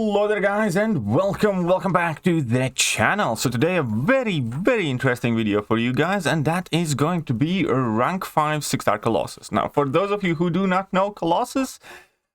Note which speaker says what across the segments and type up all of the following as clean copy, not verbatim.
Speaker 1: Hello there guys, and welcome back to the channel. So today a very interesting video for you guys, and that is going to be a rank 5 6-star Colossus. Now for those of you who do not know, Colossus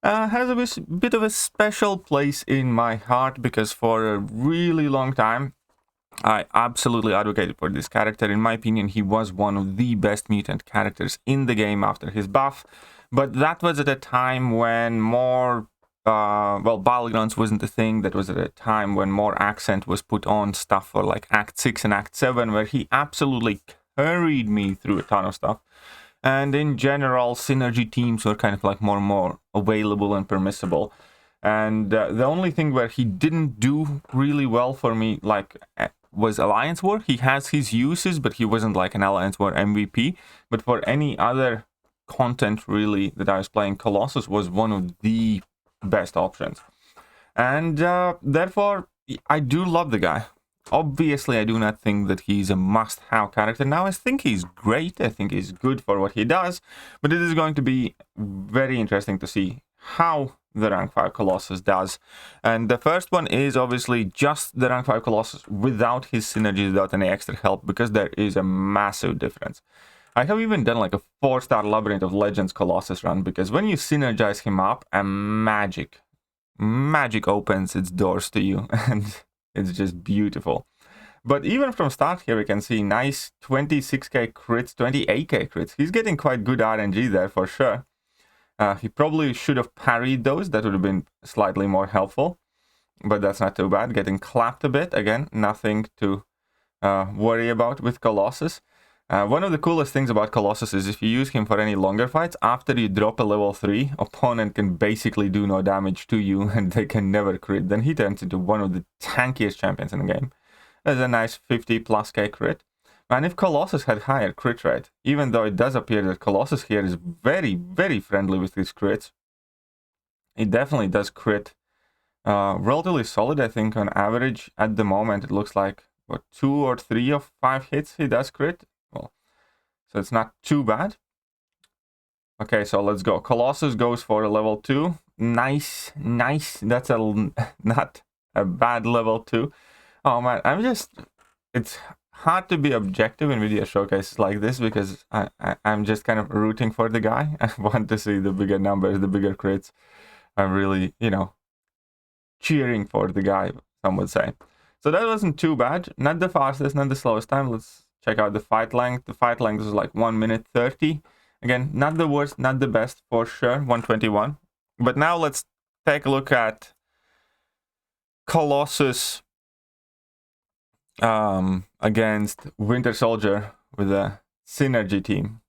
Speaker 1: has a bit of a special place in my heart, because for a really long time I absolutely advocated for this character. In my opinion, he was one of the best mutant characters in the game after his buff, but that was at a time when more well, Battlegrounds wasn't a thing. That was at a time when more accent was put on stuff for like Act 6 and Act 7, where he absolutely carried me through a ton of stuff. And in general, synergy teams were kind of like more and more available and permissible. And the only thing where he didn't do really well for me, like, was Alliance War. He has his uses, but he wasn't like an Alliance War MVP. But for any other content really that I was playing, Colossus was one of the best options. And therefore I do love the guy. Obviously I do not think that he's a must-have character. Now I think he's great, I think he's good for what he does, but it is going to be very interesting to see how the rank 5 Colossus does. And the first one is obviously just the rank 5 Colossus without his synergies, without any extra help, because there is a massive difference. I have even done like a 4-star Labyrinth of Legends Colossus run, because when you synergize him up, magic opens its doors to you, and it's just beautiful. But even from start here, we can see nice 26k crits, 28k crits. He's getting quite good RNG there for sure. He probably should have parried those. That would have been slightly more helpful, but that's not too bad. Getting clapped a bit, again, nothing to worry about with Colossus. One of the coolest things about Colossus is if you use him for any longer fights, after you drop a level 3, opponent can basically do no damage to you and they can never crit. Then he turns into one of the tankiest champions in the game. There's a nice 50+k crit. And if Colossus had higher crit rate, even though it does appear that Colossus here is very friendly with his crits, it definitely does crit relatively solid. I think on average at the moment it looks like, what, 2 or 3 of 5 hits he does crit. Well, so it's not too bad. Okay, so let's go. Colossus goes for a level 2. Nice. That's not a bad level 2. Oh man, it's hard to be objective in video showcases like this, because I'm just kind of rooting for the guy. I want to see the bigger numbers, the bigger crits. I'm really, cheering for the guy, some would say. So that wasn't too bad. Not the fastest, not the slowest time. Let's check out the fight length. The fight length is like 1 minute 30. Again, not the worst, not the best for sure, 121. But now let's take a look at Colossus against Winter Soldier with a synergy team.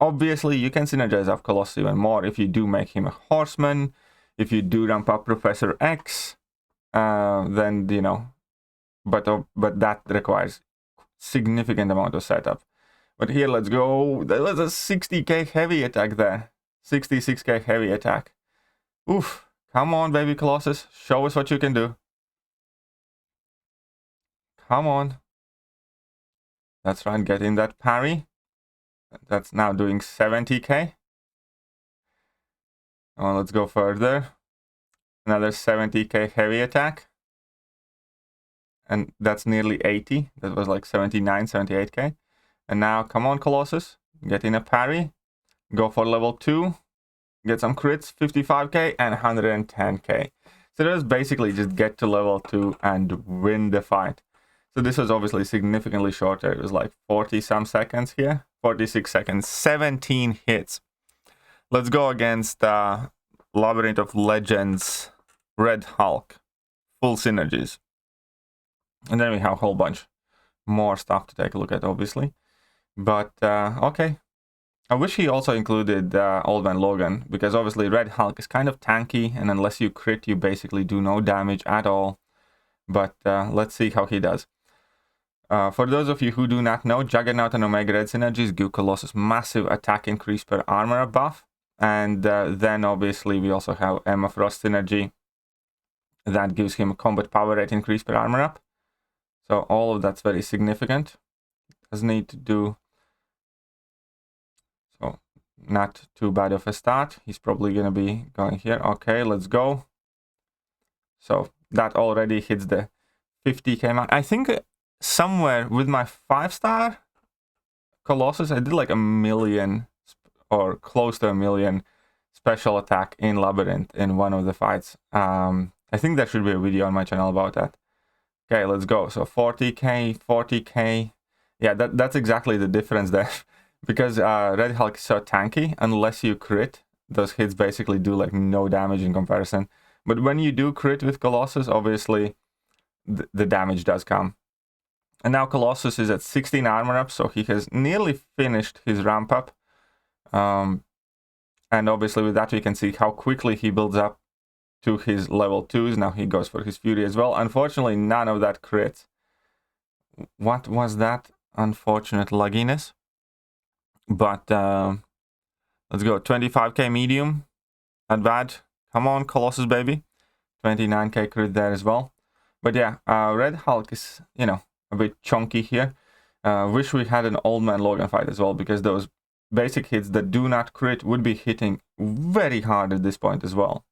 Speaker 1: Obviously, you can synergize up Colossus even more if you do make him a horseman, if you do ramp up Professor X, then, but that requires significant amount of setup. But here, let's go. There was a 60k heavy attack there. 66k heavy attack. Oof. Come on, baby Colossus. Show us what you can do. Come on. That's right, get in that parry. That's now doing 70k. Oh, let's go further. Another 70k heavy attack. And that's nearly 80. That was like 79, 78k. And now, come on, Colossus. Get in a parry. Go for level 2. Get some crits, 55k and 110k. So that's basically just get to level 2 and win the fight. So this was obviously significantly shorter. It was like 40-some seconds here. 46 seconds, 17 hits. Let's go against Labyrinth of Legends, Red Hulk. Full synergies. And then we have a whole bunch more stuff to take a look at, obviously. But, okay. I wish he also included Old Man Logan, because obviously Red Hulk is kind of tanky, and unless you crit, you basically do no damage at all. But let's see how he does. For those of you who do not know, Juggernaut and Omega Red synergies give Colossus massive attack increase per armor buff. And then obviously we also have Emma Frost synergy. That gives him a combat power rate increase per armor up. So all of that's very significant. Doesn't need to do... So not too bad of a start. He's probably going to be going here. Okay, let's go. So that already hits the 50k mark. I think somewhere with my 5-star Colossus, I did like 1 million or close to 1 million special attack in Labyrinth in one of the fights. I think there should be a video on my channel about that. Okay, let's go. So 40k, 40k. Yeah, that's exactly the difference there. Because Red Hulk is so tanky, unless you crit, those hits basically do like no damage in comparison. But when you do crit with Colossus, obviously the damage does come. And now Colossus is at 16 armor up, so he has nearly finished his ramp up. And obviously with that we can see how quickly he builds up to his level 2s. Now he goes for his Fury as well. Unfortunately, none of that crits. What was that unfortunate lagginess? But let's go. 25k medium. Not bad. Come on, Colossus baby. 29k crit there as well. But yeah, Red Hulk is, you know, a bit chunky here. Wish we had an Old Man Logan fight as well, because those basic hits that do not crit would be hitting very hard at this point as well.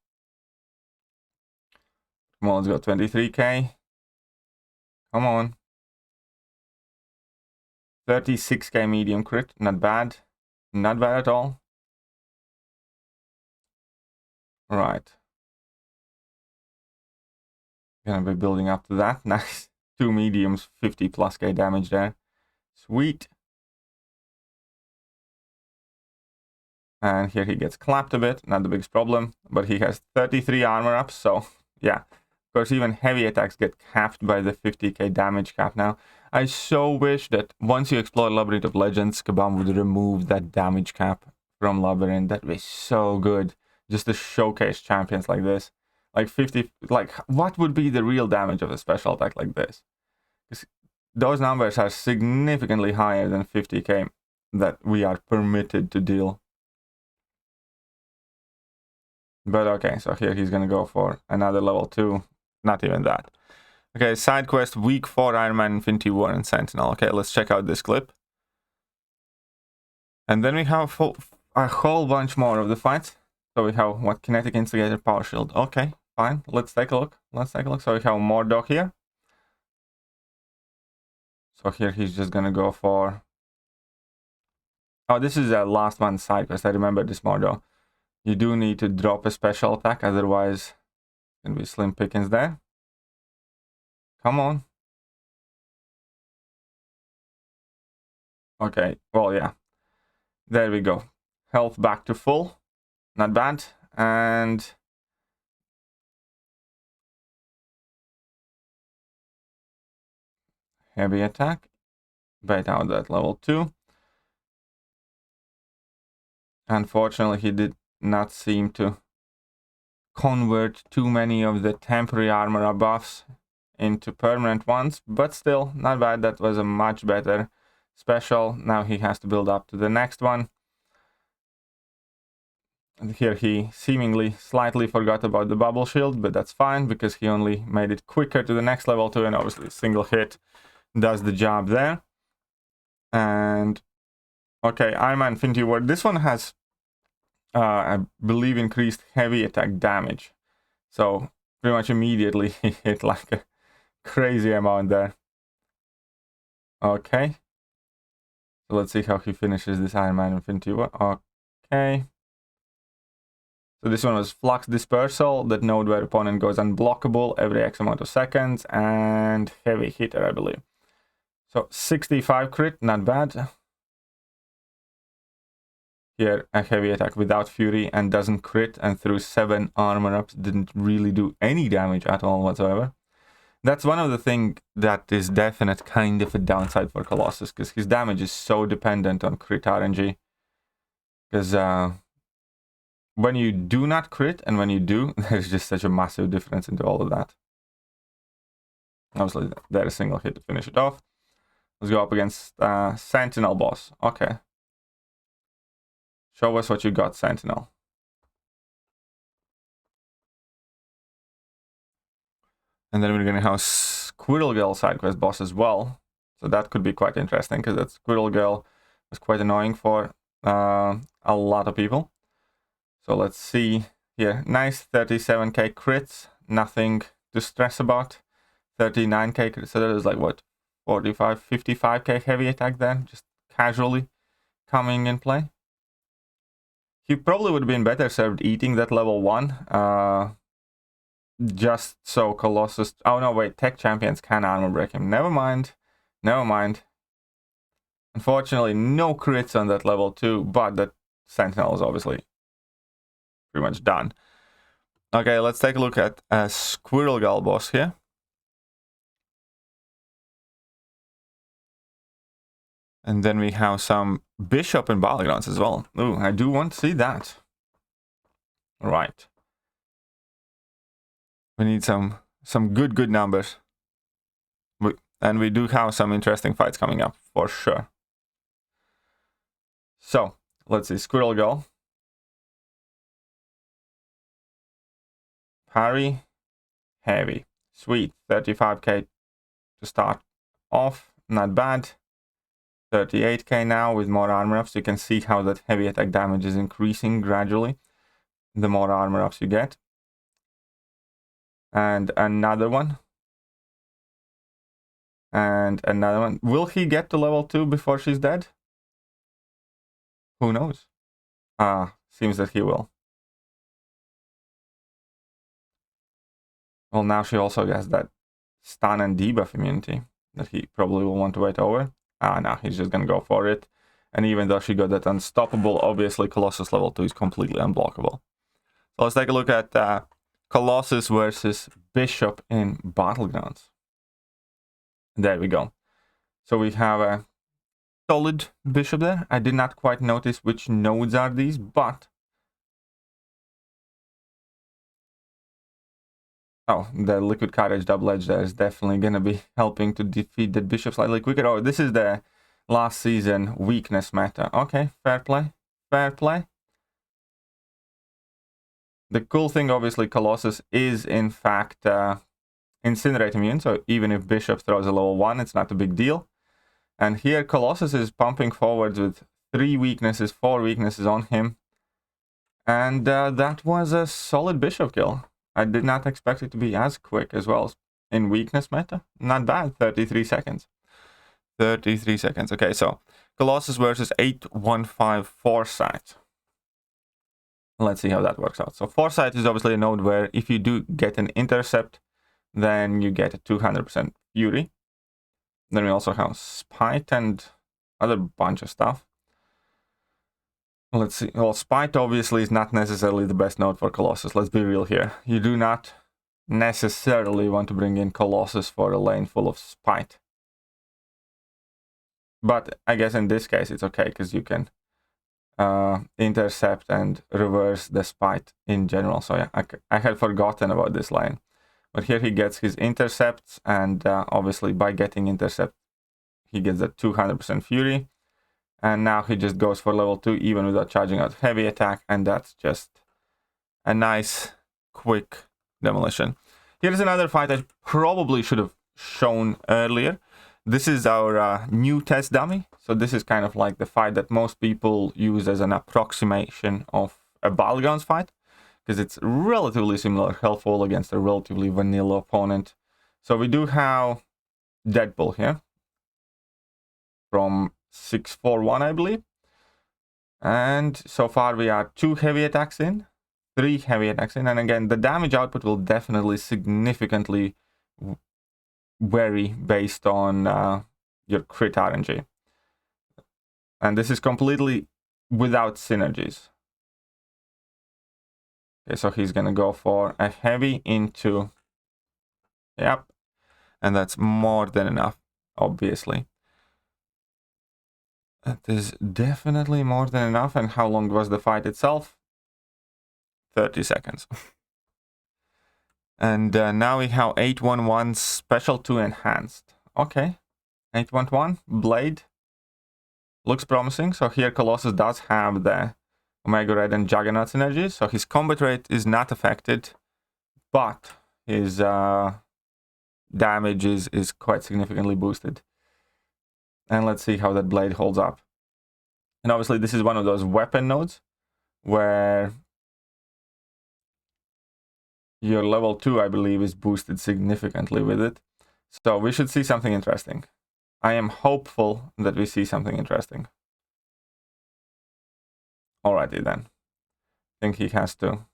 Speaker 1: Come on, let's go. 23k. Come on. 36k medium crit. Not bad. Not bad at all. Right. Gonna be building up to that. Nice. 2 mediums, 50+k damage there. Sweet. And here he gets clapped a bit. Not the biggest problem. But he has 33 armor up. So, yeah. Of course, even heavy attacks get capped by the 50k damage cap now. I so wish that once you explore Labyrinth of Legends, Kabam would remove that damage cap from Labyrinth. That would be so good. Just to showcase champions like this. Like 50, like what would be the real damage of a special attack like this? Because those numbers are significantly higher than 50k that we are permitted to deal. But okay, so here he's gonna go for another level 2. Not even that. Okay, side quest week 4 Iron Man, Infinity War, and Sentinel. Okay, let's check out this clip. And then we have a whole bunch more of the fights. So we have what? Kinetic Instigator, Power Shield. Okay, fine. Let's take a look. Let's take a look. So we have Mordok here. So here he's just gonna go for... Oh, this is a last one side quest. I remember this Mordok. You do need to drop a special attack, otherwise it'll be slim pickings there. Come on. Okay, well, yeah. There we go. Health back to full. Not bad. And heavy attack. Bait out that level 2. Unfortunately, he did not seem to convert too many of the temporary armor buffs into permanent ones, but still not bad. That was a much better special. Now he has to build up to the next one. And here he seemingly slightly forgot about the bubble shield, but that's fine because he only made it quicker to the next level 2, and obviously single hit does the job there. And okay, Iron Man Infinity War. This one has I believe increased heavy attack damage, so pretty much immediately he hit like a crazy amount there. Okay, so let's see how he finishes this Iron Man Infinity War. Okay, so this one was Flux Dispersal, that node where opponent goes unblockable every X amount of seconds, and heavy hitter, I believe. So 65 crit, not bad. Here, a heavy attack without Fury and doesn't crit, and through 7 armor ups didn't really do any damage at all whatsoever. That's one of the things that is definite kind of a downside for Colossus, because his damage is so dependent on crit RNG. Because when you do not crit and when you do, there's just such a massive difference into all of that. Obviously, there's a single hit to finish it off. Let's go up against Sentinel boss. Okay. Show us what you got, Sentinel. And then we're going to have Squirrel Girl side quest boss as well. So that could be quite interesting, because that Squirrel Girl was quite annoying for a lot of people. So let's see here. Nice 37k crits. Nothing to stress about. 39k, so that is like what, 45, 55k heavy attack then, just casually coming in play. He probably would have been better served eating that level 1. Just so Colossus... Oh no, wait, tech champions can armor break him. Never mind. Never mind. Unfortunately, no crits on that level 2, but that Sentinel is obviously pretty much done. Okay, let's take a look at a Squirrel Girl boss here. And then we have some Bishop and Battlegrounds as well. Ooh, I do want to see that. Right. We need some good numbers. And we do have some interesting fights coming up, for sure. So, let's see. Squirrel Girl. Parry. Heavy. Sweet. 35k to start off. Not bad. 38k now with more armor ups. You can see how that heavy attack damage is increasing gradually the more armor ups you get. And another one. And another one. Will he get to level 2 before she's dead? Who knows? Seems that he will. Well, now she also gets that stun and debuff immunity that he probably will want to wait over. No, he's just gonna go for it. And even though she got that unstoppable, obviously Colossus level 2 is completely unblockable. So let's take a look at Colossus versus Bishop in Battlegrounds. There we go. So we have a solid Bishop there. I did not quite notice which nodes are these, but... Oh, the Liquid Courage double edge there is definitely going to be helping to defeat the Bishop slightly quicker. Oh, this is the last season weakness meta. Okay, fair play. Fair play. The cool thing, obviously, Colossus is, in fact, Incinerate immune. So even if Bishop throws a level 1, it's not a big deal. And here, Colossus is pumping forwards with 3 weaknesses, 4 weaknesses on him. And that was a solid Bishop kill. I did not expect it to be as quick as well in weakness meta. Not bad, 33 seconds. 33 seconds. Okay, so Colossus versus 815 Foresight. Let's see how that works out. So Foresight is obviously a node where if you do get an intercept, then you get a 200% Fury. Then we also have Spite and other bunch of stuff. Let's see. Well, Spite obviously is not necessarily the best node for Colossus. Let's be real here. You do not necessarily want to bring in Colossus for a lane full of Spite. But I guess in this case it's okay because you can intercept and reverse the Spite in general. So yeah, I had forgotten about this lane. But here he gets his intercepts, and obviously by getting intercept, he gets a 200% Fury. And now he just goes for level 2 even without charging out heavy attack, and that's just a nice, quick demolition. Here's another fight I probably should have shown earlier. This is our new test dummy. So this is kind of like the fight that most people use as an approximation of a Battlegrounds fight, because it's relatively similar health wall against a relatively vanilla opponent. So we do have Deadpool here from 641, I believe. And so far we are 2 heavy attacks in, 3 heavy attacks in. And again, the damage output will definitely significantly vary based on your crit RNG. And this is completely without synergies. Okay, so he's going to go for a heavy into... Yep. And that's more than enough, obviously. That is definitely more than enough. And how long was the fight itself? 30 seconds. And now we have 811 Special 2 Enhanced. Okay. 811 Blade. Looks promising. So here Colossus does have the Omega Red and Juggernaut synergies. So his combat rate is not affected. But his damage is quite significantly boosted. And let's see how that blade holds up. And obviously this is one of those weapon nodes where your level 2, I believe, is boosted significantly with it. So we should see something interesting. I am hopeful that we see something interesting. Alrighty then. I think he has to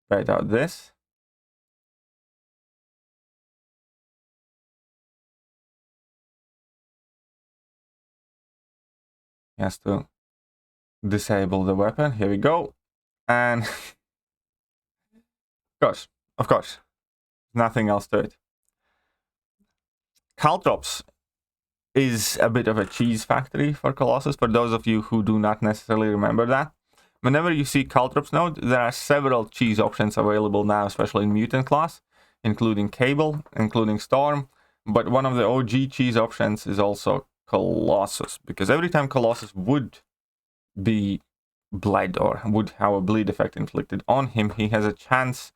Speaker 1: write out this. He has to disable the weapon. Here we go. And of course, nothing else to it. Caltrops is a bit of a cheese factory for Colossus. For those of you who do not necessarily remember that, whenever you see Caltrops node, there are several cheese options available now, especially in Mutant class, including Cable, including Storm. But one of the OG cheese options is also Colossus, because every time Colossus would be bled or would have a bleed effect inflicted on him, he has a chance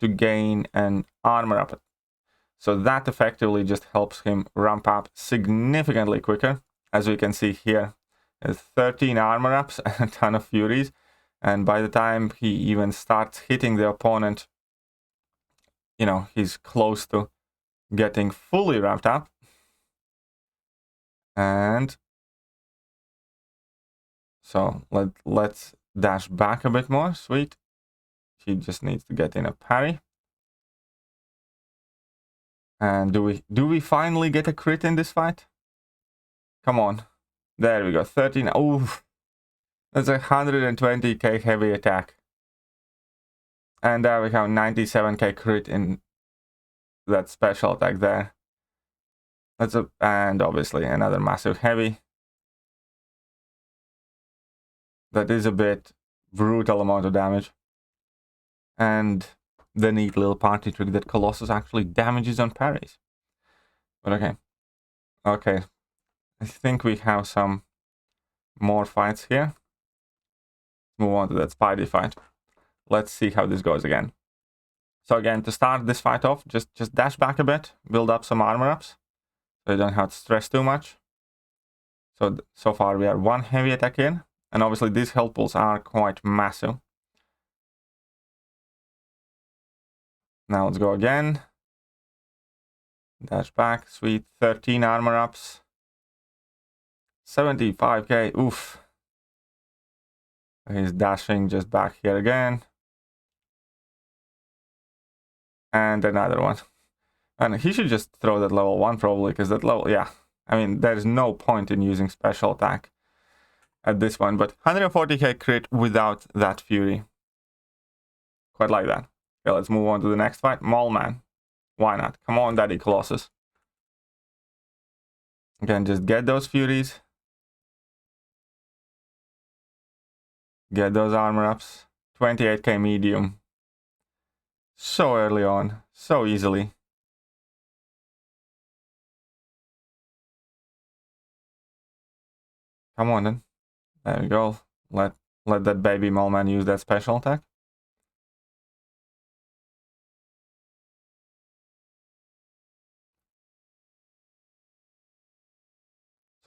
Speaker 1: to gain an armor up. So that effectively just helps him ramp up significantly quicker. As we can see here, there's 13 armor ups and a ton of furies. And by the time he even starts hitting the opponent, you know, he's close to getting fully ramped up. And so let's dash back a bit more. Sweet. He just needs to get in a parry. And do we finally get a crit in this fight? Come on. There we go. 13. Oh, that's a 120k heavy attack. And there we have 97k crit in that special attack there. And obviously another massive heavy. That is a bit brutal amount of damage. And the neat little party trick that Colossus actually damages on parries. But okay. Okay. I think we have some more fights here. Move on to that Spidey fight. Let's see how this goes again. So again, to start this fight off, just dash back a bit, build up some armor ups, so you don't have to stress too much. So far we are one heavy attack in, and obviously these health pools are quite massive. Now let's go again. Dash back, sweet, 13 armor ups. 75k, oof. He's dashing just back here again. And another one. And he should just throw that level 1 probably, because that level, yeah. I mean, there's no point in using special attack at this one, but 140k crit without that fury. Quite like that. Okay, let's move on to the next fight. Mole Man. Why not? Come on, Daddy Colossus. Again, just get those furies. Get those armor ups. 28k medium. So early on. So easily. Come on then. There we go. Let that baby Mole Man use that special attack.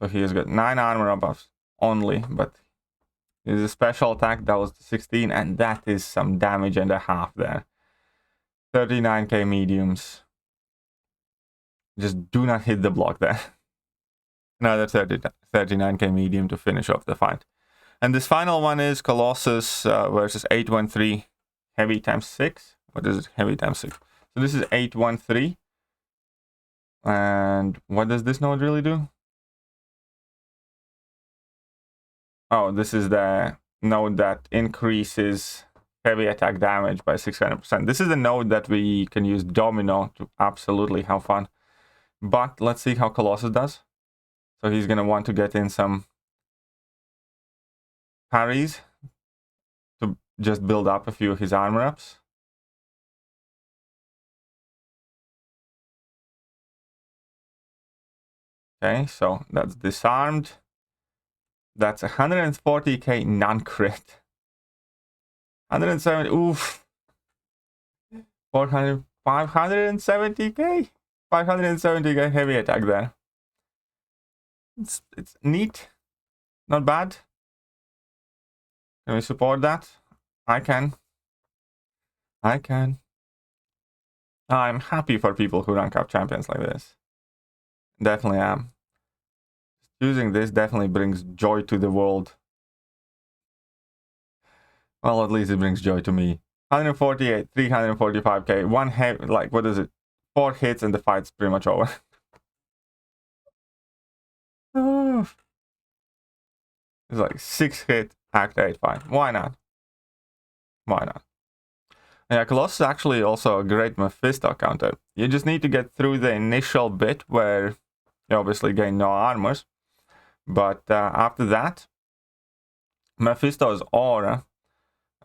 Speaker 1: So he has got 9 armor buffs only, but his a special attack that was 16, and that is some damage and a half there. 39k mediums. Just do not hit the block there. Another 39k medium to finish off the fight. And this final one is Colossus versus 813 heavy times 6. What is it? Heavy times 6. So this is 813. And what does this node really do? Oh, this is the node that increases heavy attack damage by 600%. This is the node that we can use Domino to absolutely have fun. But let's see how Colossus does. So he's going to want to get in some parries to just build up a few of his armor ups. Okay, so that's disarmed. That's 140k non-crit. 170, oof. 570k? 570k heavy attack there. It's neat. Not bad. Can we support that? I can. I'm happy for people who rank up champions like this. Definitely am. Using this definitely brings joy to the world. Well, at least it brings joy to me. 148, 345k, one hit, like, what is it? 4 hits and the fight's pretty much over. It's like 6 hit, act 8 fight. Why not? Why not? Yeah, Colossus is actually also a great Mephisto counter. You just need to get through the initial bit where you obviously gain no armors. But after that, Mephisto's aura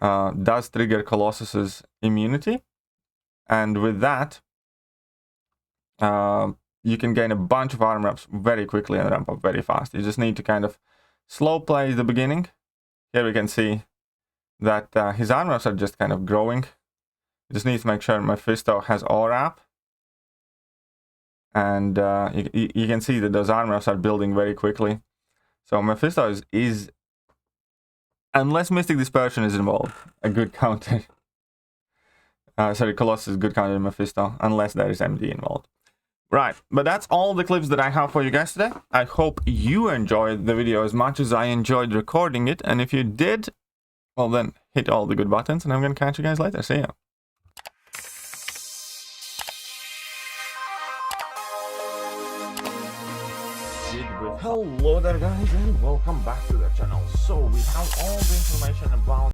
Speaker 1: does trigger Colossus's immunity. And with that, you can gain a bunch of armor ups very quickly and ramp up very fast. You just need to kind of slow play the beginning. Here we can see that his armor ups are just kind of growing. You just need to make sure Mephisto has aura up. And you can see that those armor ups are building very quickly. So Mephisto is unless Mystic Dispersion is involved, a good counter. Sorry, Colossus is a good counter to Mephisto, unless there is MD involved. Right, but that's all the clips that I have for you guys today. I hope you enjoyed the video as much as I enjoyed recording it. And if you did, well then, hit all the good buttons, and I'm going to catch you guys later. See ya. Hello there guys, and welcome back to the channel. So we have all the information about